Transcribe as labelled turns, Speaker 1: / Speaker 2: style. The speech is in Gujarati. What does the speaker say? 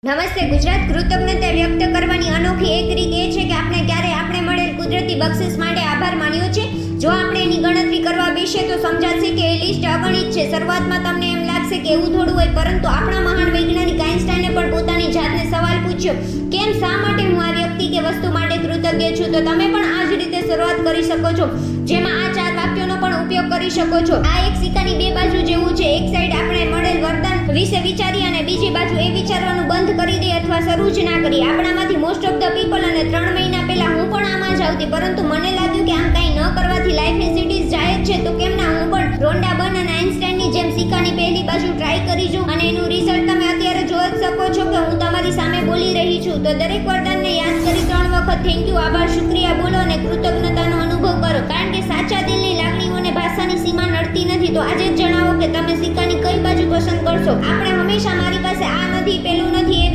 Speaker 1: નમસ્તે ગુજરાત. કૃતજ્ઞતા વ્યક્ત કરવાની અનોખી એક રીત એ છે કે આપણે ક્યારે આપણે મળેલ કુદરતી બક્ષિસ માટે આભાર માન્યો છે. જો આપણે એની ગણતરી કરવા બેસીએ તો સમજાશે કે એ લિસ્ટ અગણિત છે. શરૂઆતમાં તમને એમ લાગશે કે એવું થોડું હોય, પરંતુ આપણા મહાન વૈજ્ઞાનિક આઈન્સ્ટાઈને પણ પોતાની જાતને સવાલ પૂછ્યો, કેમ, શા માટે હું આ વ્યક્તિ કે વસ્તુ માટે કૃતજ્ઞ છું? તો તમે પણ આ જ રીતે શરૂઆત કરી શકો છો, જેમાં આ 4 વાક્યોનો પણ ઉપયોગ કરી શકો છો. આ એક સિક્કાની બે બાજુ જેવું છે. એક સાઈડ આપણે મળેલ વરદાન વિશે વિચારીએ અને બીજી બાજુ એ વિચારવાનું બંધ કરી દઈએ અથવા શરૂ જ ના કરીએ. આપણામાંથી મોસ્ટ ઓફ ધ પીપલ, અને 3 મહિના પહેલા હું પણ આમાં જ આવતી, પરંતુ મને લાગ્યું કે આમ કંઈ ન કરવાથી લાઈફ એઝ ઇટ ઇઝ જાય જ છે, તો કેમ ના હું પણ રોન્ડા બન અને આઈન્સ્ટાઈનની જેમ સિક્કાની પહેલી બાજુ ટ્રાય કરી જોઉં. અને એનું રિઝલ્ટ તમે અત્યારે જોઈ જ શકો છો કે હું તમારી સામે બોલી રહી છું. તો દરેક વરદાનને યાદ કરી 3 વખત થેન્ક યુ, આભાર, શુક્રિયા બોલો અને કૃતજ્ઞતાનો અનુભવ કરો, કારણ કે સાચા દિલની લાગણીઓને ભાષાની સીમા નડતી નથી. તો આજે જ જણાવો કે તમે સિક્કાની કઈ બાજુ પસંદ કરશો. આપણે હંમેશા મારી પાસે આ નથી, પેલું નથી